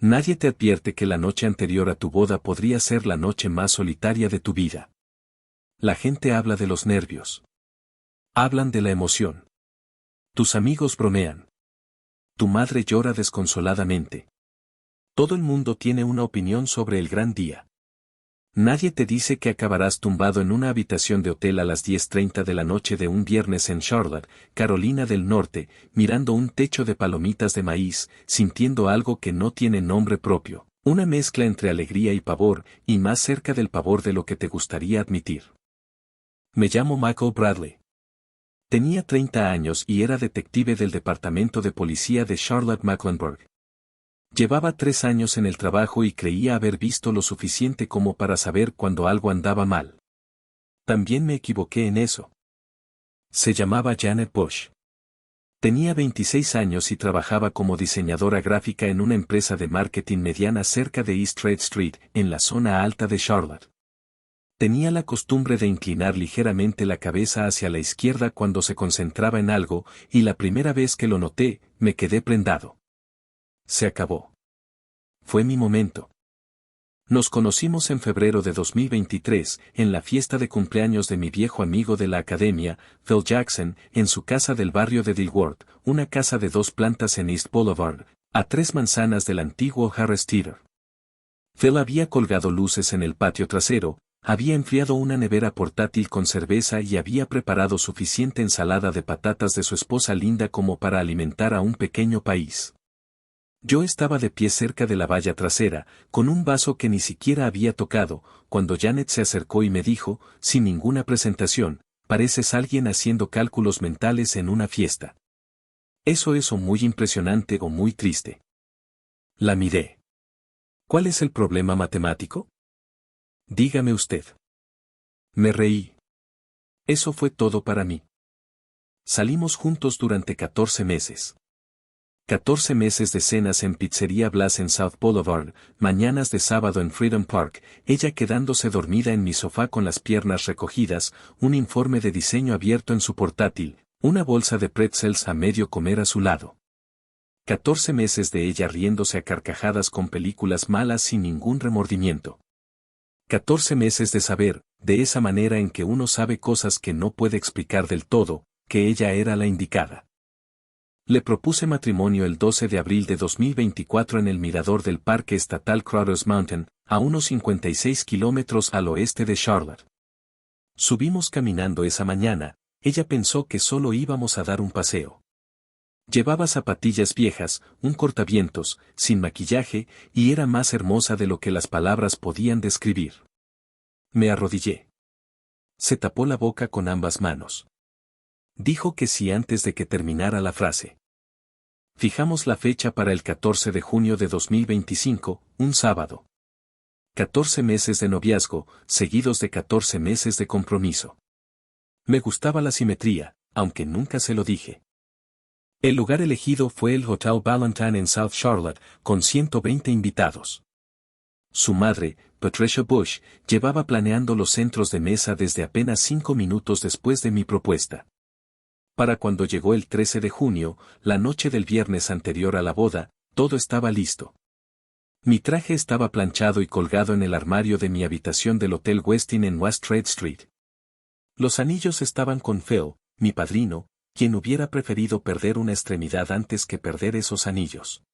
Nadie te advierte que la noche anterior a tu boda podría ser la noche más solitaria de tu vida. La gente habla de los nervios. Hablan de la emoción. Tus amigos bromean. Tu madre llora desconsoladamente. Todo el mundo tiene una opinión sobre el gran día. Nadie te dice que acabarás tumbado en una habitación de hotel a las 10:30 de la noche de un viernes en Charlotte, Carolina del Norte, mirando un techo de palomitas de maíz, sintiendo algo que no tiene nombre propio, una mezcla entre alegría y pavor, y más cerca del pavor de lo que te gustaría admitir. Me llamo Michael Bradley. Tenía 30 años y era detective del Departamento de Policía de Charlotte-Mecklenburg. Llevaba 3 años en el trabajo y creía haber visto lo suficiente como para saber cuando algo andaba mal. También me equivoqué en eso. Se llamaba Janet Bush. Tenía 26 años y trabajaba como diseñadora gráfica en una empresa de marketing mediana cerca de East Trade Street, en la zona alta de Charlotte. Tenía la costumbre de inclinar ligeramente la cabeza hacia la izquierda cuando se concentraba en algo, y la primera vez que lo noté, me quedé prendado. Se acabó. Fue mi momento. Nos conocimos en febrero de 2023, en la fiesta de cumpleaños de mi viejo amigo de la academia, Phil Jackson, en su casa del barrio de Dilworth, una casa de 2 plantas en East Boulevard, a 3 manzanas del antiguo Harris Theater. Phil había colgado luces en el patio trasero, había enfriado una nevera portátil con cerveza y había preparado suficiente ensalada de patatas de su esposa Linda como para alimentar a un pequeño país. Yo estaba de pie cerca de la valla trasera, con un vaso que ni siquiera había tocado, cuando Janet se acercó y me dijo, sin ninguna presentación, pareces alguien haciendo cálculos mentales en una fiesta. ¿Eso es o muy impresionante o muy triste? La miré. ¿Cuál es el problema matemático? Dígame usted. Me reí. Eso fue todo para mí. Salimos juntos durante 14 meses. 14 meses de cenas en Pizzería Blas en South Boulevard, mañanas de sábado en Freedom Park, ella quedándose dormida en mi sofá con las piernas recogidas, un informe de diseño abierto en su portátil, una bolsa de pretzels a medio comer a su lado. 14 meses de ella riéndose a carcajadas con películas malas sin ningún remordimiento. 14 meses de saber, de esa manera en que uno sabe cosas que no puede explicar del todo, que ella era la indicada. Le propuse matrimonio el 12 de abril de 2024 en el mirador del Parque Estatal Crowder's Mountain, a unos 56 kilómetros al oeste de Charlotte. Subimos caminando esa mañana, ella pensó que solo íbamos a dar un paseo. Llevaba zapatillas viejas, un cortavientos, sin maquillaje, y era más hermosa de lo que las palabras podían describir. Me arrodillé. Se tapó la boca con ambas manos. Dijo que sí antes de que terminara la frase. Fijamos la fecha para el 14 de junio de 2025, un sábado. 14 meses de noviazgo, seguidos de 14 meses de compromiso. Me gustaba la simetría, aunque nunca se lo dije. El lugar elegido fue el Hotel Valentine en South Charlotte, con 120 invitados. Su madre, Patricia Bush, llevaba planeando los centros de mesa desde apenas 5 minutos después de mi propuesta. Para cuando llegó el 13 de junio, la noche del viernes anterior a la boda, todo estaba listo. Mi traje estaba planchado y colgado en el armario de mi habitación del Hotel Westin en West Trade Street. Los anillos estaban con Phil, mi padrino, quien hubiera preferido perder una extremidad antes que perder esos anillos.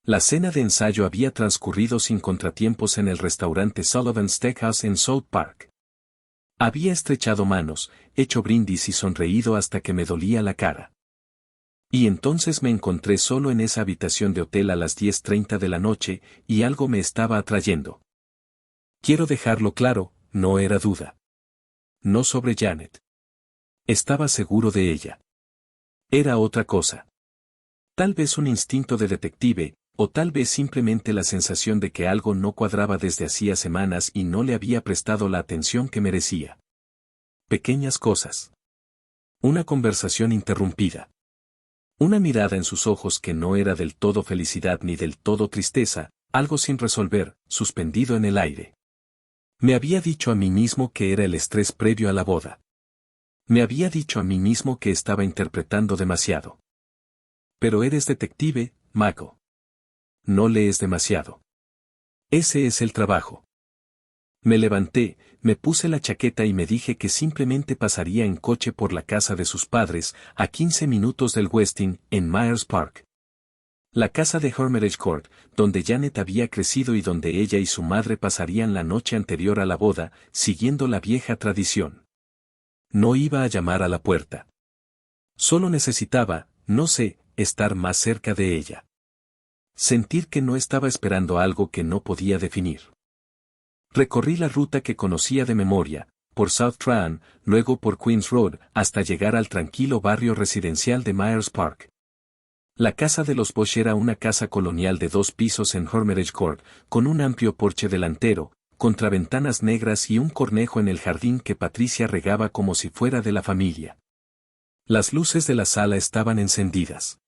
La cena de ensayo había transcurrido sin contratiempos en el restaurante Sullivan Steakhouse en South Park. Había estrechado manos, hecho brindis y sonreído hasta que me dolía la cara. Y entonces me encontré solo en esa habitación de hotel a las 10:30 de la noche, y algo me estaba atrayendo. Quiero dejarlo claro, no era duda. No sobre Janet. Estaba seguro de ella. Era otra cosa. Tal vez un instinto de detective, o tal vez simplemente la sensación de que algo no cuadraba desde hacía semanas y no le había prestado la atención que merecía. Pequeñas cosas. Una conversación interrumpida. Una mirada en sus ojos que no era del todo felicidad ni del todo tristeza, algo sin resolver, suspendido en el aire. Me había dicho a mí mismo que era el estrés previo a la boda. Me había dicho a mí mismo que estaba interpretando demasiado. Pero eres detective, Michael. No lees demasiado. Ese es el trabajo. Me levanté, me puse la chaqueta y me dije que simplemente pasaría en coche por la casa de sus padres, a 15 minutos del Westin, en Myers Park. La casa de Hermitage Court, donde Janet había crecido y donde ella y su madre pasarían la noche anterior a la boda, siguiendo la vieja tradición. No iba a llamar a la puerta. Solo necesitaba, no sé, estar más cerca de ella. Sentir que no estaba esperando algo que no podía definir. Recorrí la ruta que conocía de memoria, por South Traan, luego por Queens Road, hasta llegar al tranquilo barrio residencial de Myers Park. La casa de los Bosch era una casa colonial de 2 pisos en Hermitage Court, con un amplio porche delantero, contraventanas negras y un cornejo en el jardín que Patricia regaba como si fuera de la familia. Las luces de la sala estaban encendidas.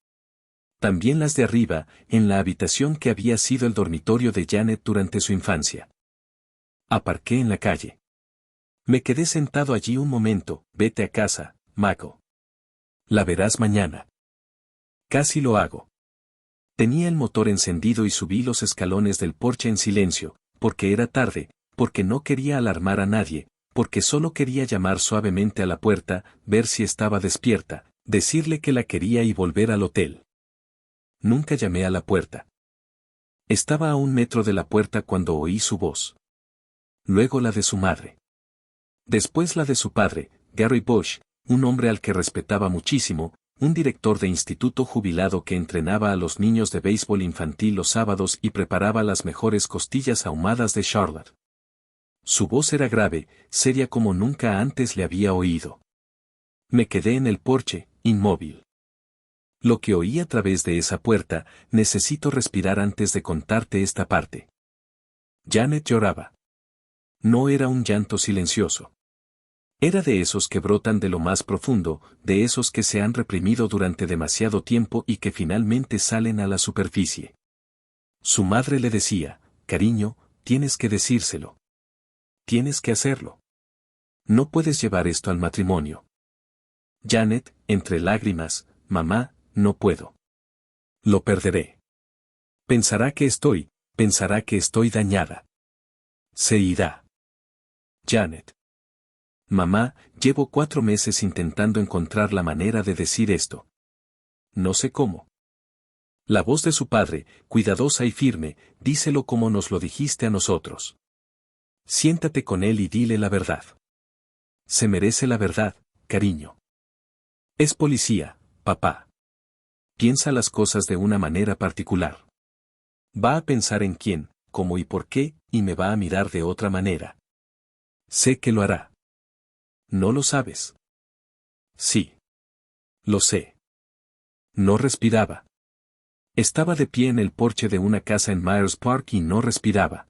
También las de arriba, en la habitación que había sido el dormitorio de Janet durante su infancia. Aparqué en la calle. Me quedé sentado allí un momento. Vete a casa, Mako. La verás mañana. Casi lo hago. Tenía el motor encendido y subí los escalones del porche en silencio, porque era tarde, porque no quería alarmar a nadie, porque solo quería llamar suavemente a la puerta, ver si estaba despierta, decirle que la quería y volver al hotel. Nunca llamé a la puerta. Estaba a 1 metro de la puerta cuando oí su voz. Luego la de su madre. Después la de su padre, Gary Bosch, un hombre al que respetaba muchísimo, un director de instituto jubilado que entrenaba a los niños de béisbol infantil los sábados y preparaba las mejores costillas ahumadas de Charlotte. Su voz era grave, seria como nunca antes le había oído. Me quedé en el porche, inmóvil. Lo que oí a través de esa puerta, necesito respirar antes de contarte esta parte. Janet lloraba. No era un llanto silencioso. Era de esos que brotan de lo más profundo, de esos que se han reprimido durante demasiado tiempo y que finalmente salen a la superficie. Su madre le decía, cariño, tienes que decírselo. Tienes que hacerlo. No puedes llevar esto al matrimonio. Janet, entre lágrimas, mamá, no puedo. Lo perderé. Pensará que estoy dañada. Se irá. Janet. Mamá, llevo 4 meses intentando encontrar la manera de decir esto. No sé cómo. La voz de su padre, cuidadosa y firme, díselo como nos lo dijiste a nosotros. Siéntate con él y dile la verdad. Se merece la verdad, cariño. Es policía, papá. Piensa las cosas de una manera particular. Va a pensar en quién, cómo y por qué, y me va a mirar de otra manera. Sé que lo hará. ¿No lo sabes? Sí. Lo sé. No respiraba. Estaba de pie en el porche de una casa en Myers Park y no respiraba.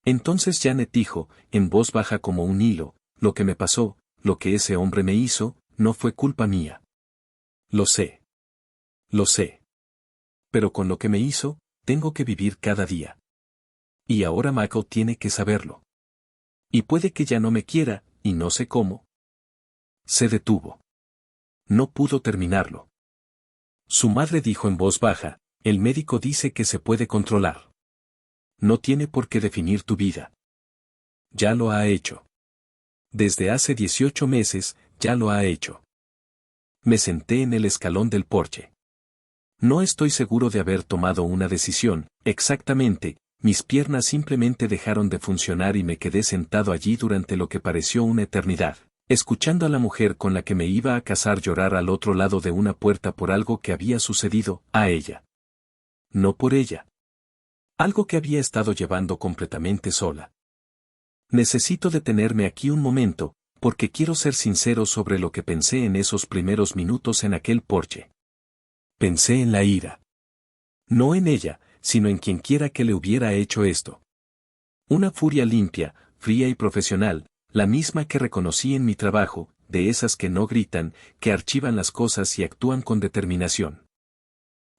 Entonces Janet dijo, en voz baja como un hilo, lo que me pasó, lo que ese hombre me hizo, no fue culpa mía. Lo sé. Lo sé. Pero con lo que me hizo, tengo que vivir cada día. Y ahora Michael tiene que saberlo. Y puede que ya no me quiera, y no sé cómo. Se detuvo. No pudo terminarlo. Su madre dijo en voz baja, el médico dice que se puede controlar. No tiene por qué definir tu vida. Ya lo ha hecho. Desde hace 18 meses, ya lo ha hecho. Me senté en el escalón del porche. No estoy seguro de haber tomado una decisión, exactamente, mis piernas simplemente dejaron de funcionar y me quedé sentado allí durante lo que pareció una eternidad, escuchando a la mujer con la que me iba a casar llorar al otro lado de una puerta por algo que había sucedido a ella. No por ella. Algo que había estado llevando completamente sola. Necesito detenerme aquí un momento, porque quiero ser sincero sobre lo que pensé en esos primeros minutos en aquel porche. Pensé en la ira. No en ella, sino en quien quiera que le hubiera hecho esto. Una furia limpia, fría y profesional, la misma que reconocí en mi trabajo, de esas que no gritan, que archivan las cosas y actúan con determinación.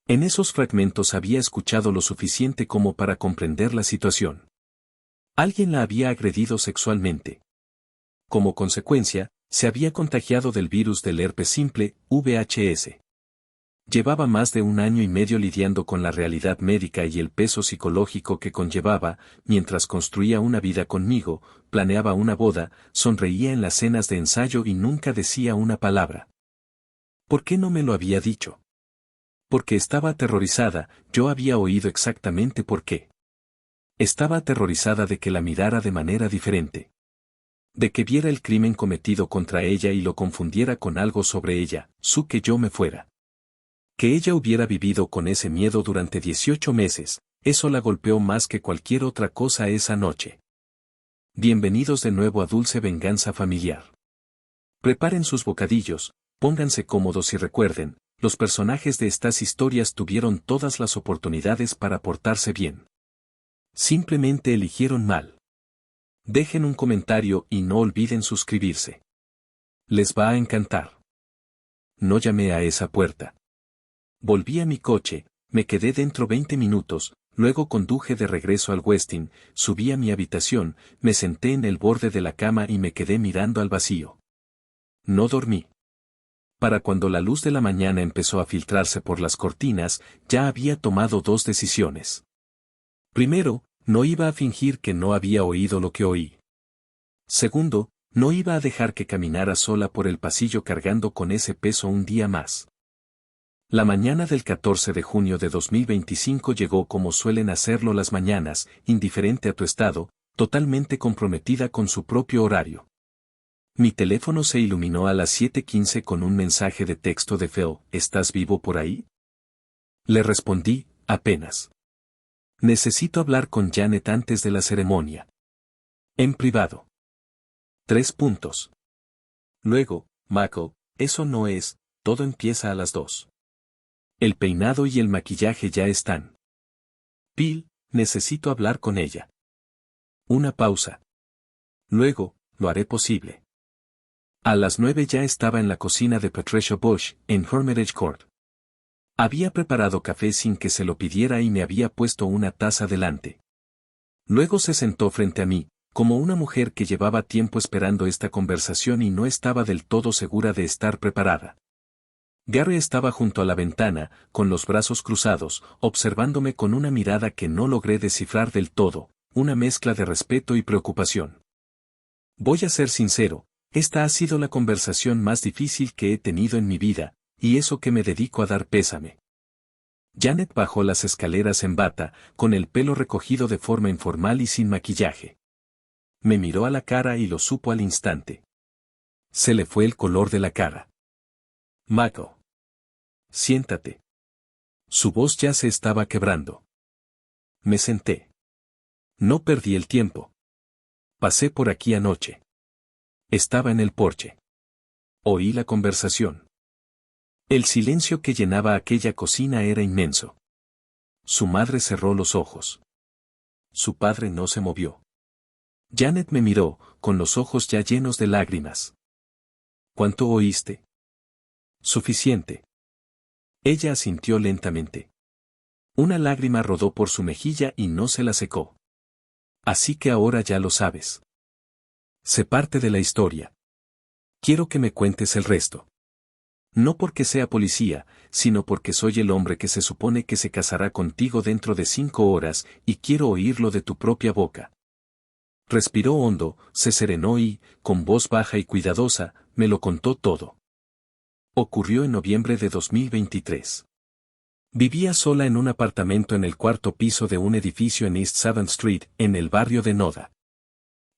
En esos fragmentos había escuchado lo suficiente como para comprender la situación. Alguien la había agredido sexualmente. Como consecuencia, se había contagiado del virus del herpes simple, VHS. Llevaba más de 1 año y medio lidiando con la realidad médica y el peso psicológico que conllevaba, mientras construía una vida conmigo, planeaba una boda, sonreía en las cenas de ensayo y nunca decía una palabra. ¿Por qué no me lo había dicho? Porque estaba aterrorizada, yo había oído exactamente por qué. Estaba aterrorizada de que la mirara de manera diferente. De que viera el crimen cometido contra ella y lo confundiera con algo sobre ella, que yo me fuera. Que ella hubiera vivido con ese miedo durante 18 meses, eso la golpeó más que cualquier otra cosa esa noche. Bienvenidos de nuevo a Dulce Venganza Familiar. Preparen sus bocadillos, pónganse cómodos y recuerden, los personajes de estas historias tuvieron todas las oportunidades para portarse bien. Simplemente eligieron mal. Dejen un comentario y no olviden suscribirse. Les va a encantar. No llamé a esa puerta. Volví a mi coche, me quedé dentro 20 minutos, luego conduje de regreso al Westin, subí a mi habitación, me senté en el borde de la cama y me quedé mirando al vacío. No dormí. Para cuando la luz de la mañana empezó a filtrarse por las cortinas, ya había tomado 2 decisiones. Primero, no iba a fingir que no había oído lo que oí. Segundo, no iba a dejar que caminara sola por el pasillo cargando con ese peso un día más. La mañana del 14 de junio de 2025 llegó como suelen hacerlo las mañanas, indiferente a tu estado, totalmente comprometida con su propio horario. Mi teléfono se iluminó a las 7:15 con un mensaje de texto de Phil, ¿estás vivo por ahí? Le respondí, apenas. Necesito hablar con Janet antes de la ceremonia. En privado. 3 puntos. Luego, Michael, eso no es, todo empieza a las 2. El peinado y el maquillaje ya están. Bill, necesito hablar con ella. Una pausa. Luego, lo haré posible. A las 9 ya estaba en la cocina de Patricia Bush, en Hermitage Court. Había preparado café sin que se lo pidiera y me había puesto una taza delante. Luego se sentó frente a mí, como una mujer que llevaba tiempo esperando esta conversación y no estaba del todo segura de estar preparada. Gary estaba junto a la ventana, con los brazos cruzados, observándome con una mirada que no logré descifrar del todo, una mezcla de respeto y preocupación. Voy a ser sincero, esta ha sido la conversación más difícil que he tenido en mi vida, y eso que me dedico a dar pésame. Janet bajó las escaleras en bata, con el pelo recogido de forma informal y sin maquillaje. Me miró a la cara y lo supo al instante. Se le fue el color de la cara. Michael. Siéntate. Su voz ya se estaba quebrando. Me senté. No perdí el tiempo. Pasé por aquí anoche. Estaba en el porche. Oí la conversación. El silencio que llenaba aquella cocina era inmenso. Su madre cerró los ojos. Su padre no se movió. Janet me miró, con los ojos ya llenos de lágrimas. ¿Cuánto oíste? Suficiente. Ella asintió lentamente. Una lágrima rodó por su mejilla y no se la secó. Así que ahora ya lo sabes. Sé parte de la historia. Quiero que me cuentes el resto. No porque sea policía, sino porque soy el hombre que se supone que se casará contigo dentro de 5 horas y quiero oírlo de tu propia boca. Respiró hondo, se serenó y, con voz baja y cuidadosa, me lo contó todo. Ocurrió en noviembre de 2023. Vivía sola en un apartamento en el 4º piso de un edificio en East 7th Street, en el barrio de Noda.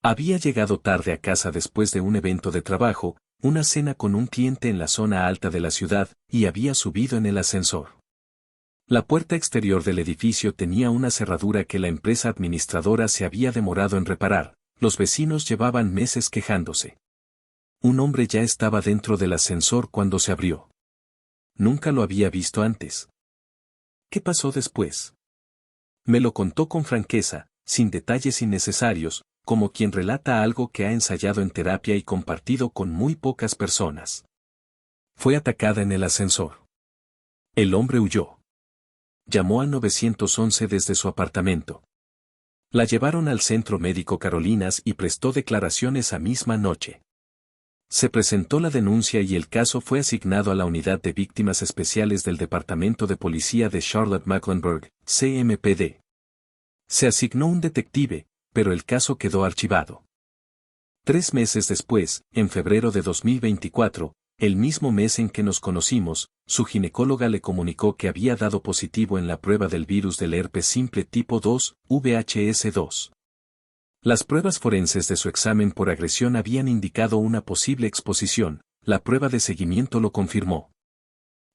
Había llegado tarde a casa después de un evento de trabajo, una cena con un cliente en la zona alta de la ciudad, y había subido en el ascensor. La puerta exterior del edificio tenía una cerradura que la empresa administradora se había demorado en reparar, los vecinos llevaban meses quejándose. Un hombre ya estaba dentro del ascensor cuando se abrió. Nunca lo había visto antes. ¿Qué pasó después? Me lo contó con franqueza, sin detalles innecesarios, como quien relata algo que ha ensayado en terapia y compartido con muy pocas personas. Fue atacada en el ascensor. El hombre huyó. Llamó al 911 desde su apartamento. La llevaron al Centro Médico Carolinas y prestó declaraciones esa misma noche. Se presentó la denuncia y el caso fue asignado a la Unidad de Víctimas Especiales del Departamento de Policía de Charlotte-Mecklenburg, CMPD. Se asignó un detective, pero el caso quedó archivado. 3 meses después, en febrero de 2024, el mismo mes en que nos conocimos, su ginecóloga le comunicó que había dado positivo en la prueba del virus del herpes simple tipo 2, VHS2. Las pruebas forenses de su examen por agresión habían indicado una posible exposición, la prueba de seguimiento lo confirmó.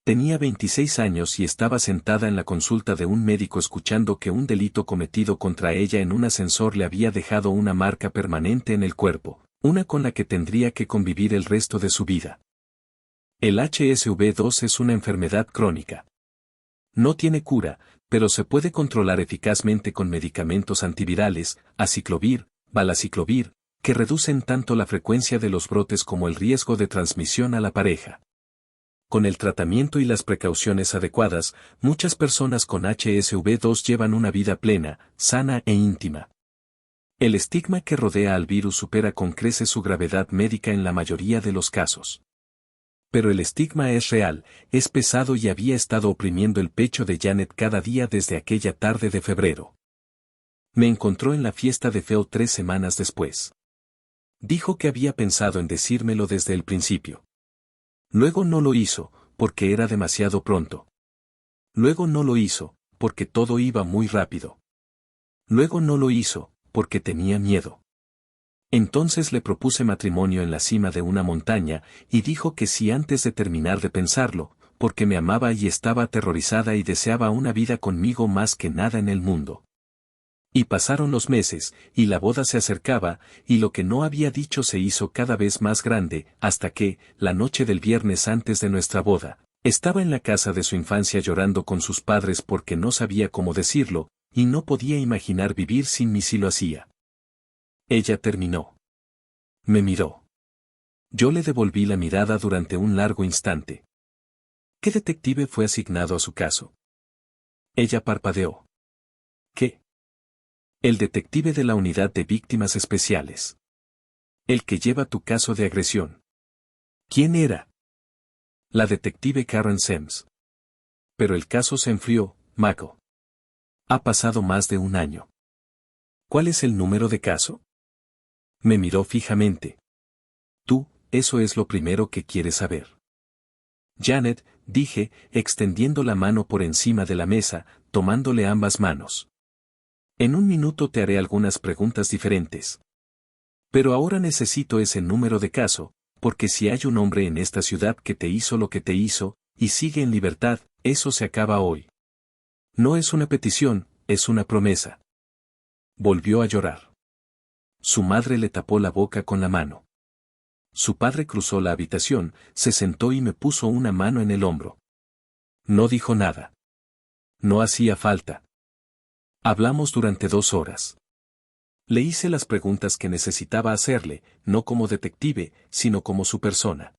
Tenía 26 años y estaba sentada en la consulta de un médico escuchando que un delito cometido contra ella en un ascensor le había dejado una marca permanente en el cuerpo, una con la que tendría que convivir el resto de su vida. El HSV-2 es una enfermedad crónica. No tiene cura, pero se puede controlar eficazmente con medicamentos antivirales, aciclovir, valaciclovir, que reducen tanto la frecuencia de los brotes como el riesgo de transmisión a la pareja. Con el tratamiento y las precauciones adecuadas, muchas personas con HSV-2 llevan una vida plena, sana e íntima. El estigma que rodea al virus supera con creces su gravedad médica en la mayoría de los casos. Pero el estigma es real, es pesado y había estado oprimiendo el pecho de Janet cada día desde aquella tarde de febrero. Me encontró en la fiesta de Phil 3 semanas después. Dijo que había pensado en decírmelo desde el principio. Luego no lo hizo, porque era demasiado pronto. Luego no lo hizo, porque todo iba muy rápido. Luego no lo hizo, porque tenía miedo. Entonces le propuse matrimonio en la cima de una montaña, y dijo que sí antes de terminar de pensarlo, porque me amaba y estaba aterrorizada y deseaba una vida conmigo más que nada en el mundo. Y pasaron los meses, y la boda se acercaba, y lo que no había dicho se hizo cada vez más grande, hasta que, la noche del viernes antes de nuestra boda, estaba en la casa de su infancia llorando con sus padres porque no sabía cómo decirlo, y no podía imaginar vivir sin mí si lo hacía. Ella terminó. Me miró. Yo le devolví la mirada durante un largo instante. ¿Qué detective fue asignado a su caso? Ella parpadeó. ¿Qué? El detective de la Unidad de Víctimas Especiales. El que lleva tu caso de agresión. ¿Quién era? La detective Karen Sims. Pero el caso se enfrió, Mako. Ha pasado más de un año. ¿Cuál es el número de caso? Me miró fijamente. Tú, eso es lo primero que quieres saber. Janet, dije, extendiendo la mano por encima de la mesa, tomándole ambas manos. En un minuto te haré algunas preguntas diferentes. Pero ahora necesito ese número de caso, porque si hay un hombre en esta ciudad que te hizo lo que te hizo, y sigue en libertad, eso se acaba hoy. No es una petición, es una promesa. Volvió a llorar. Su madre le tapó la boca con la mano. Su padre cruzó la habitación, se sentó y me puso una mano en el hombro. No dijo nada. No hacía falta. Hablamos durante 2 horas. Le hice las preguntas que necesitaba hacerle, no como detective, sino como su persona.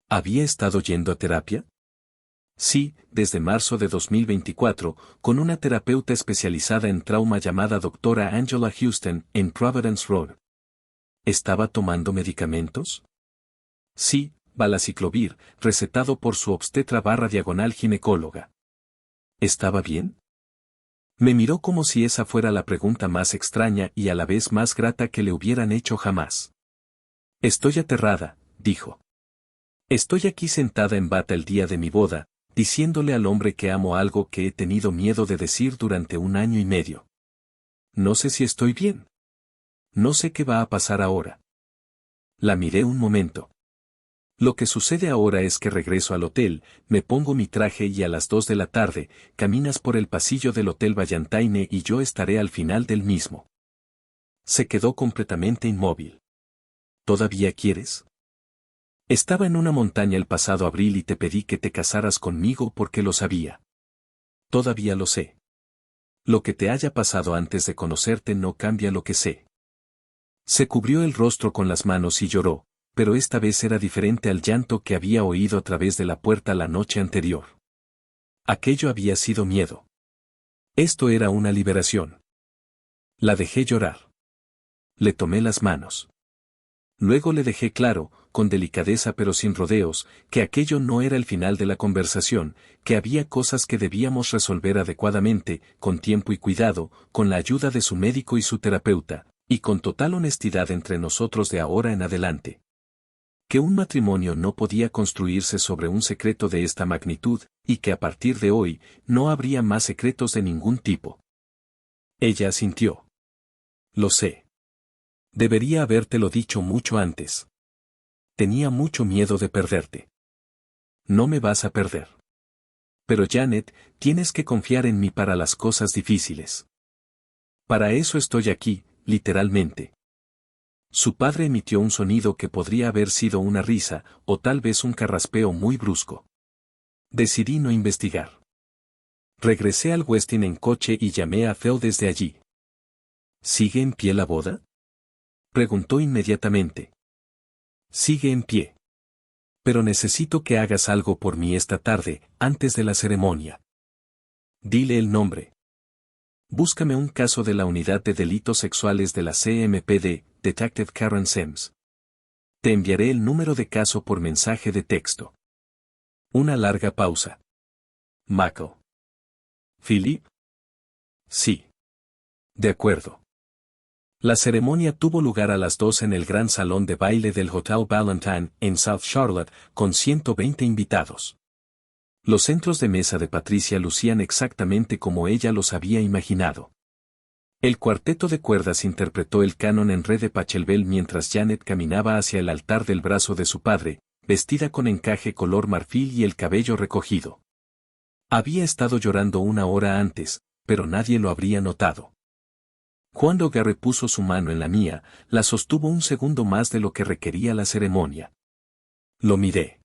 ¿Había estado yendo a terapia? Sí, desde marzo de 2024, con una terapeuta especializada en trauma llamada doctora Angela Houston, en Providence Road. ¿Estaba tomando medicamentos? Sí, valaciclovir, recetado por su obstetra / ginecóloga. ¿Estaba bien? Me miró como si esa fuera la pregunta más extraña y a la vez más grata que le hubieran hecho jamás. Estoy aterrada, dijo. Estoy aquí sentada en bata el día de mi boda, diciéndole al hombre que amo algo que he tenido miedo de decir durante 1 año y medio. No sé si estoy bien. No sé qué va a pasar ahora. La miré un momento. Lo que sucede ahora es que regreso al hotel, me pongo mi traje y a las 2 de la tarde, caminas por el pasillo del Hotel Vallantaine y yo estaré al final del mismo. Se quedó completamente inmóvil. ¿Todavía quieres? Estaba en una montaña el pasado abril y te pedí que te casaras conmigo porque lo sabía. Todavía lo sé. Lo que te haya pasado antes de conocerte no cambia lo que sé. Se cubrió el rostro con las manos y lloró, pero esta vez era diferente al llanto que había oído a través de la puerta la noche anterior. Aquello había sido miedo. Esto era una liberación. La dejé llorar. Le tomé las manos. Luego le dejé claro, con delicadeza pero sin rodeos, que aquello no era el final de la conversación, que había cosas que debíamos resolver adecuadamente, con tiempo y cuidado, con la ayuda de su médico y su terapeuta, y con total honestidad entre nosotros de ahora en adelante. Que un matrimonio no podía construirse sobre un secreto de esta magnitud, y que a partir de hoy, no habría más secretos de ningún tipo. Ella asintió. Lo sé. Debería habértelo dicho mucho antes. Tenía mucho miedo de perderte. No me vas a perder. Pero Janet, tienes que confiar en mí para las cosas difíciles. Para eso estoy aquí, literalmente. Su padre emitió un sonido que podría haber sido una risa, o tal vez un carraspeo muy brusco. Decidí no investigar. Regresé al Westin en coche y llamé a Phil desde allí. ¿Sigue en pie la boda? Preguntó inmediatamente. Sigue en pie. Pero necesito que hagas algo por mí esta tarde, antes de la ceremonia. Dile el nombre. Búscame un caso de la Unidad de Delitos Sexuales de la CMPD, Detective Karen Sims. Te enviaré el número de caso por mensaje de texto. Una larga pausa. Michael. ¿Philip? Sí. De acuerdo. La ceremonia tuvo lugar a las 2 en el gran salón de baile del Hotel Ballantine, en South Charlotte, con 120 invitados. Los centros de mesa de Patricia lucían exactamente como ella los había imaginado. El cuarteto de cuerdas interpretó el canon en re de Pachelbel mientras Janet caminaba hacia el altar del brazo de su padre, vestida con encaje color marfil y el cabello recogido. Había estado llorando una hora antes, pero nadie lo habría notado. Cuando Gary puso su mano en la mía, la sostuvo un segundo más de lo que requería la ceremonia. Lo miré.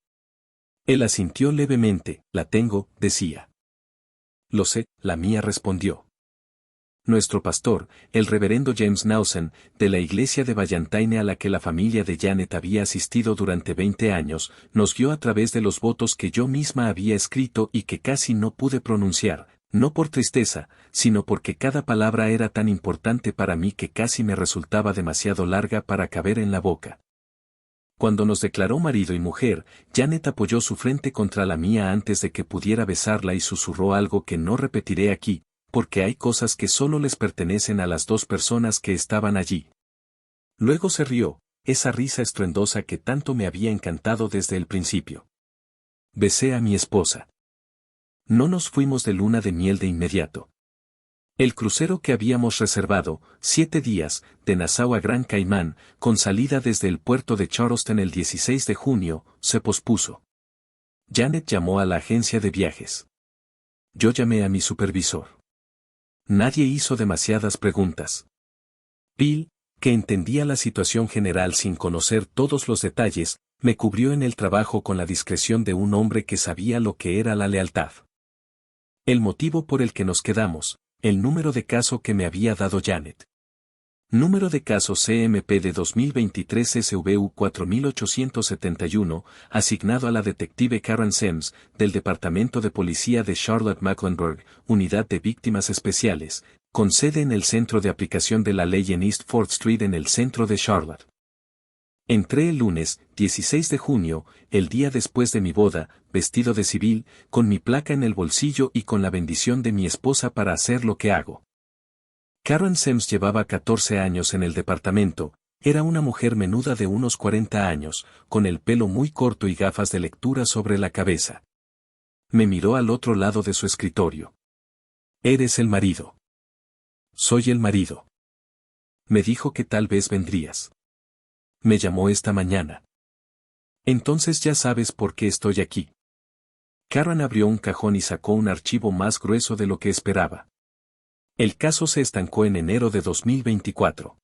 Él asintió levemente. La tengo, decía. Lo sé, la mía respondió. Nuestro pastor, el reverendo James Nelson, de la iglesia de Ballantine a la que la familia de Janet había asistido durante 20 años, nos guió a través de los votos que yo misma había escrito y que casi no pude pronunciar, no por tristeza, sino porque cada palabra era tan importante para mí que casi me resultaba demasiado larga para caber en la boca. Cuando nos declaró marido y mujer, Janet apoyó su frente contra la mía antes de que pudiera besarla y susurró algo que no repetiré aquí, porque hay cosas que solo les pertenecen a las dos personas que estaban allí. Luego se rió, esa risa estruendosa que tanto me había encantado desde el principio. Besé a mi esposa. No nos fuimos de luna de miel de inmediato. El crucero que habíamos reservado, 7 días, de Nassau a Gran Caimán, con salida desde el puerto de Charleston el 16 de junio, se pospuso. Janet llamó a la agencia de viajes. Yo llamé a mi supervisor. Nadie hizo demasiadas preguntas. Bill, que entendía la situación general sin conocer todos los detalles, me cubrió en el trabajo con la discreción de un hombre que sabía lo que era la lealtad. El motivo por el que nos quedamos, el número de caso que me había dado Janet. Número de caso CMP de 2023 SVU 4871, asignado a la detective Karen Sims, del Departamento de Policía de Charlotte-Mecklenburg, Unidad de Víctimas Especiales, con sede en el Centro de Aplicación de la Ley en East 4th Street en el centro de Charlotte. Entré el lunes, 16 de junio, el día después de mi boda, vestido de civil, con mi placa en el bolsillo y con la bendición de mi esposa para hacer lo que hago. Karen Sims llevaba 14 años en el departamento, era una mujer menuda de unos 40 años, con el pelo muy corto y gafas de lectura sobre la cabeza. Me miró al otro lado de su escritorio. Eres el marido. Soy el marido. Me dijo que tal vez vendrías. Me llamó esta mañana. Entonces ya sabes por qué estoy aquí. Karen abrió un cajón y sacó un archivo más grueso de lo que esperaba. El caso se estancó en enero de 2024.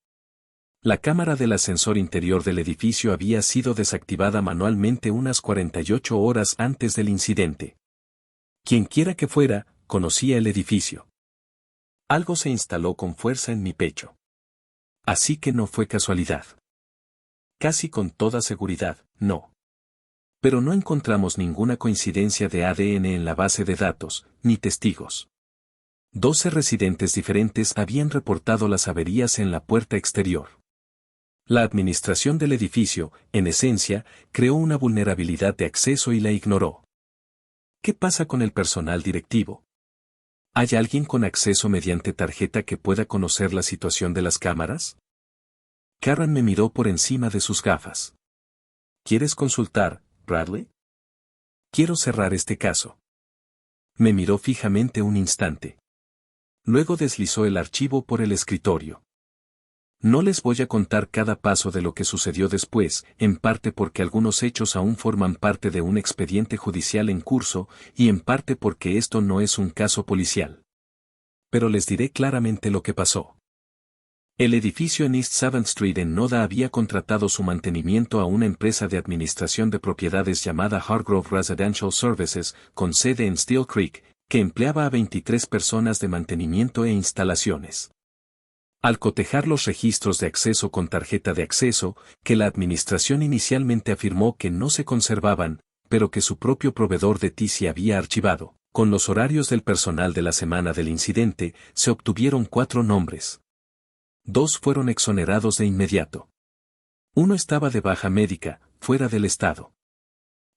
La cámara del ascensor interior del edificio había sido desactivada manualmente unas 48 horas antes del incidente. Quienquiera que fuera, conocía el edificio. Algo se instaló con fuerza en mi pecho. Así que no fue casualidad. Casi con toda seguridad, no. Pero no encontramos ninguna coincidencia de ADN en la base de datos, ni testigos. 12 residentes diferentes habían reportado las averías en la puerta exterior. La administración del edificio, en esencia, creó una vulnerabilidad de acceso y la ignoró. ¿Qué pasa con el personal directivo? ¿Hay alguien con acceso mediante tarjeta que pueda conocer la situación de las cámaras? Karen me miró por encima de sus gafas. ¿Quieres consultar, Bradley? Quiero cerrar este caso. Me miró fijamente un instante. Luego deslizó el archivo por el escritorio. No les voy a contar cada paso de lo que sucedió después, en parte porque algunos hechos aún forman parte de un expediente judicial en curso, y en parte porque esto no es un caso policial. Pero les diré claramente lo que pasó. El edificio en East 7th Street en Noda había contratado su mantenimiento a una empresa de administración de propiedades llamada Hargrove Residential Services, con sede en Steel Creek, que empleaba a 23 personas de mantenimiento e instalaciones. Al cotejar los registros de acceso con tarjeta de acceso, que la administración inicialmente afirmó que no se conservaban, pero que su propio proveedor de TC había archivado, con los horarios del personal de la semana del incidente, se obtuvieron 4 nombres. 2 fueron exonerados de inmediato. Uno estaba de baja médica, fuera del estado.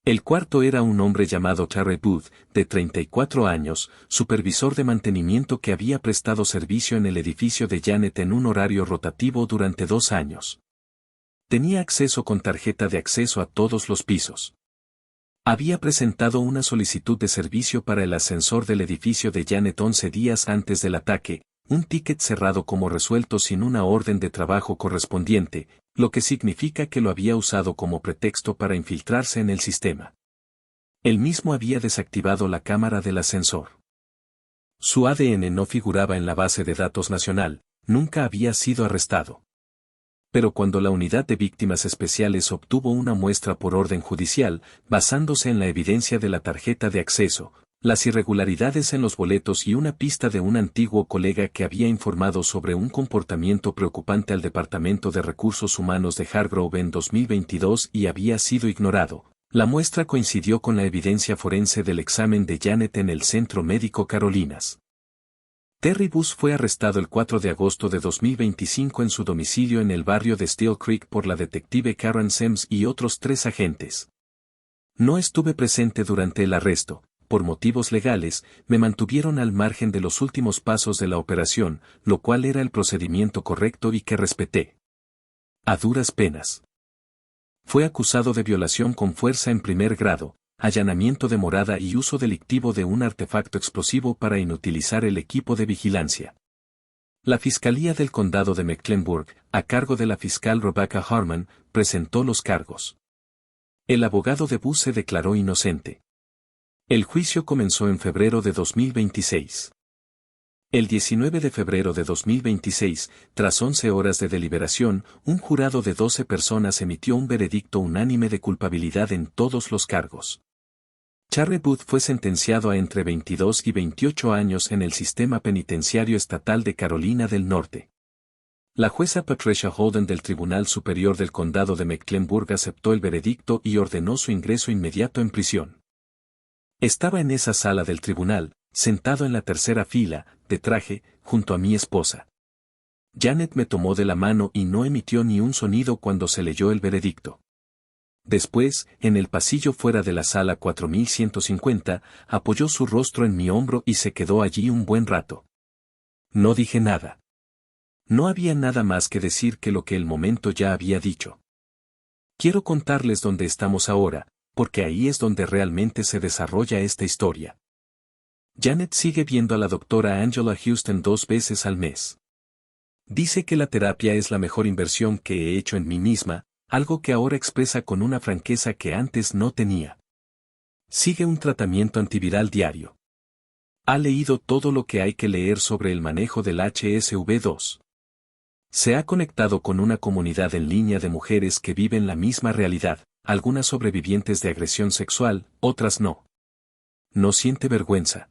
El cuarto era un hombre llamado Terry Booth, de 34 años, supervisor de mantenimiento que había prestado servicio en el edificio de Janet en un horario rotativo durante 2 años. Tenía acceso con tarjeta de acceso a todos los pisos. Había presentado una solicitud de servicio para el ascensor del edificio de Janet 11 días antes del ataque, un ticket cerrado como resuelto sin una orden de trabajo correspondiente, lo que significa que lo había usado como pretexto para infiltrarse en el sistema. Él mismo había desactivado la cámara del ascensor. Su ADN no figuraba en la base de datos nacional, nunca había sido arrestado. Pero cuando la Unidad de Víctimas Especiales obtuvo una muestra por orden judicial, basándose en la evidencia de la tarjeta de acceso, las irregularidades en los boletos y una pista de un antiguo colega que había informado sobre un comportamiento preocupante al Departamento de Recursos Humanos de Hargrove en 2022 y había sido ignorado, la muestra coincidió con la evidencia forense del examen de Janet en el Centro Médico Carolinas. Terry Booth fue arrestado el 4 de agosto de 2025 en su domicilio en el barrio de Steel Creek por la detective Karen Sims y otros 3 agentes. No estuve presente durante el arresto. Por motivos legales, me mantuvieron al margen de los últimos pasos de la operación, lo cual era el procedimiento correcto y que respeté. A duras penas. Fue acusado de violación con fuerza en primer grado, allanamiento de morada y uso delictivo de un artefacto explosivo para inutilizar el equipo de vigilancia. La Fiscalía del Condado de Mecklenburg, a cargo de la fiscal Rebecca Harman, presentó los cargos. El abogado de Booth se declaró inocente. El juicio comenzó en febrero de 2026. El 19 de febrero de 2026, tras 11 horas de deliberación, un jurado de 12 personas emitió un veredicto unánime de culpabilidad en todos los cargos. Terry Booth fue sentenciado a entre 22 y 28 años en el sistema penitenciario estatal de Carolina del Norte. La jueza Patricia Holden del Tribunal Superior del Condado de Mecklenburg aceptó el veredicto y ordenó su ingreso inmediato en prisión. Estaba en esa sala del tribunal, sentado en la tercera fila, de traje, junto a mi esposa. Janet me tomó de la mano y no emitió ni un sonido cuando se leyó el veredicto. Después, en el pasillo fuera de la sala 4150, apoyó su rostro en mi hombro y se quedó allí un buen rato. No dije nada. No había nada más que decir que lo que el momento ya había dicho. Quiero contarles dónde estamos ahora, porque ahí es donde realmente se desarrolla esta historia. Janet sigue viendo a la doctora Angela Houston 2 veces al mes. Dice que la terapia es la mejor inversión que he hecho en mí misma, algo que ahora expresa con una franqueza que antes no tenía. Sigue un tratamiento antiviral diario. Ha leído todo lo que hay que leer sobre el manejo del HSV-2. Se ha conectado con una comunidad en línea de mujeres que viven la misma realidad, algunas sobrevivientes de agresión sexual, otras no. No siente vergüenza.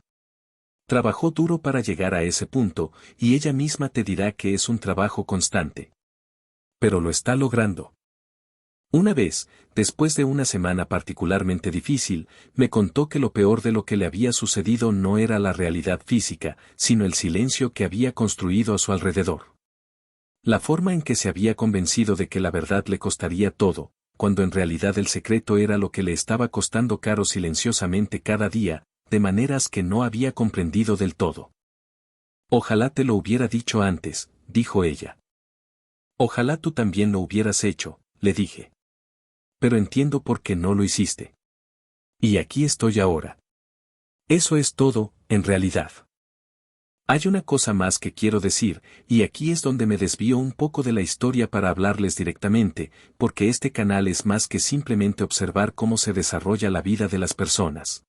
Trabajó duro para llegar a ese punto, y ella misma te dirá que es un trabajo constante. Pero lo está logrando. Una vez, después de una semana particularmente difícil, me contó que lo peor de lo que le había sucedido no era la realidad física, sino el silencio que había construido a su alrededor. La forma en que se había convencido de que la verdad le costaría todo, cuando en realidad el secreto era lo que le estaba costando caro silenciosamente cada día, de maneras que no había comprendido del todo. Ojalá te lo hubiera dicho antes, dijo ella. Ojalá tú también lo hubieras hecho, le dije. Pero entiendo por qué no lo hiciste. Y aquí estoy ahora. Eso es todo, en realidad. Hay una cosa más que quiero decir, y aquí es donde me desvío un poco de la historia para hablarles directamente, porque este canal es más que simplemente observar cómo se desarrolla la vida de las personas.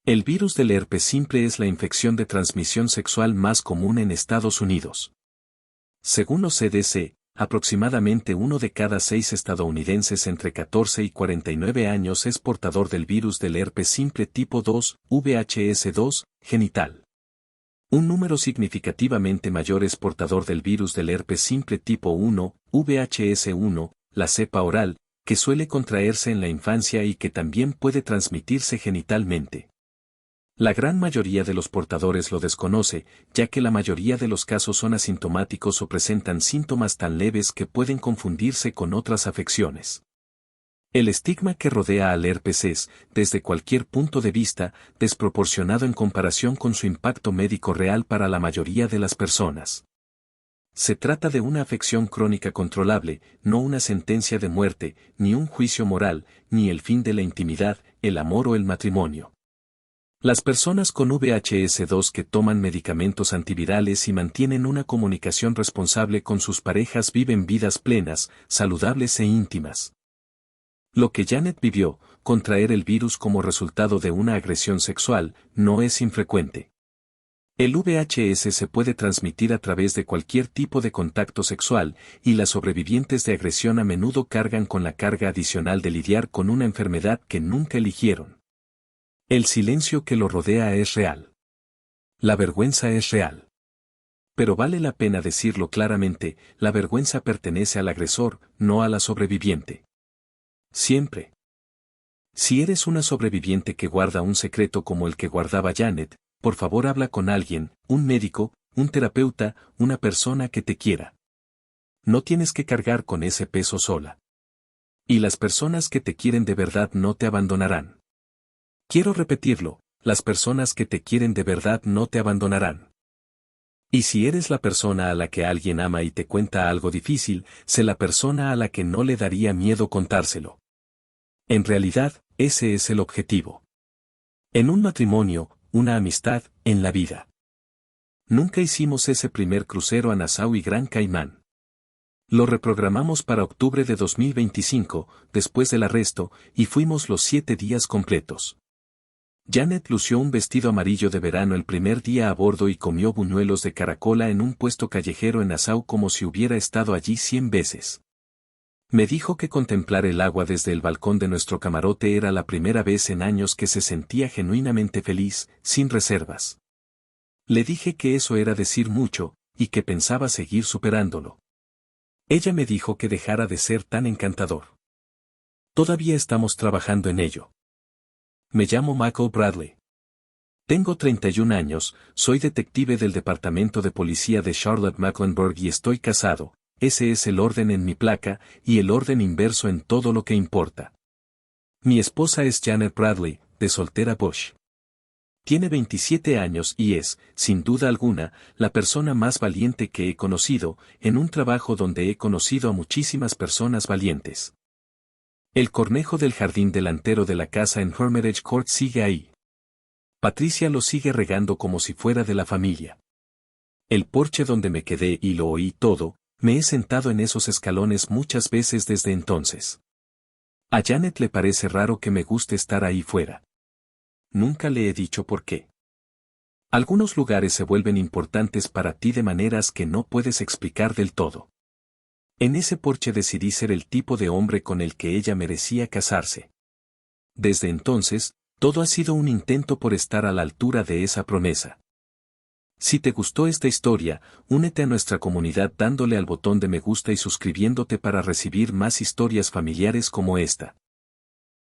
El virus del herpes simple es la infección de transmisión sexual más común en Estados Unidos. Según los CDC, aproximadamente 1 de cada 6 estadounidenses entre 14 y 49 años es portador del virus del herpes simple tipo 2, VHS2, genital. Un número significativamente mayor es portador del virus del herpes simple tipo 1, VHS1, la cepa oral, que suele contraerse en la infancia y que también puede transmitirse genitalmente. La gran mayoría de los portadores lo desconoce, ya que la mayoría de los casos son asintomáticos o presentan síntomas tan leves que pueden confundirse con otras afecciones. El estigma que rodea al herpes es, desde cualquier punto de vista, desproporcionado en comparación con su impacto médico real para la mayoría de las personas. Se trata de una afección crónica controlable, no una sentencia de muerte, ni un juicio moral, ni el fin de la intimidad, el amor o el matrimonio. Las personas con VHS2 que toman medicamentos antivirales y mantienen una comunicación responsable con sus parejas viven vidas plenas, saludables e íntimas. Lo que Janet vivió, contraer el virus como resultado de una agresión sexual, no es infrecuente. El VHS se puede transmitir a través de cualquier tipo de contacto sexual, y las sobrevivientes de agresión a menudo cargan con la carga adicional de lidiar con una enfermedad que nunca eligieron. El silencio que lo rodea es real. La vergüenza es real. Pero vale la pena decirlo claramente, la vergüenza pertenece al agresor, no a la sobreviviente. Siempre. Si eres una sobreviviente que guarda un secreto como el que guardaba Janet, por favor habla con alguien, un médico, un terapeuta, una persona que te quiera. No tienes que cargar con ese peso sola. Y las personas que te quieren de verdad no te abandonarán. Quiero repetirlo, las personas que te quieren de verdad no te abandonarán. Y si eres la persona a la que alguien ama y te cuenta algo difícil, sé la persona a la que no le daría miedo contárselo. En realidad, ese es el objetivo. En un matrimonio, una amistad, en la vida. Nunca hicimos ese primer crucero a Nassau y Gran Caimán. Lo reprogramamos para octubre de 2025, después del arresto, y fuimos los 7 días completos. Janet lució un vestido amarillo de verano el primer día a bordo y comió buñuelos de caracola en un puesto callejero en Nassau como si hubiera estado allí 100 veces. Me dijo que contemplar el agua desde el balcón de nuestro camarote era la primera vez en años que se sentía genuinamente feliz, sin reservas. Le dije que eso era decir mucho, y que pensaba seguir superándolo. Ella me dijo que dejara de ser tan encantador. Todavía estamos trabajando en ello. Me llamo Michael Bradley. Tengo 31 años, soy detective del Departamento de Policía de Charlotte-Mecklenburg y estoy casado. Ese es el orden en mi placa, y el orden inverso en todo lo que importa. Mi esposa es Janet Bradley, de soltera Bush. Tiene 27 años y es, sin duda alguna, la persona más valiente que he conocido, en un trabajo donde he conocido a muchísimas personas valientes. El cornejo del jardín delantero de la casa en Hermitage Court sigue ahí. Patricia lo sigue regando como si fuera de la familia. El porche donde me quedé y lo oí todo, me he sentado en esos escalones muchas veces desde entonces. A Janet le parece raro que me guste estar ahí fuera. Nunca le he dicho por qué. Algunos lugares se vuelven importantes para ti de maneras que no puedes explicar del todo. En ese porche decidí ser el tipo de hombre con el que ella merecía casarse. Desde entonces, todo ha sido un intento por estar a la altura de esa promesa. Si te gustó esta historia, únete a nuestra comunidad dándole al botón de me gusta y suscribiéndote para recibir más historias familiares como esta.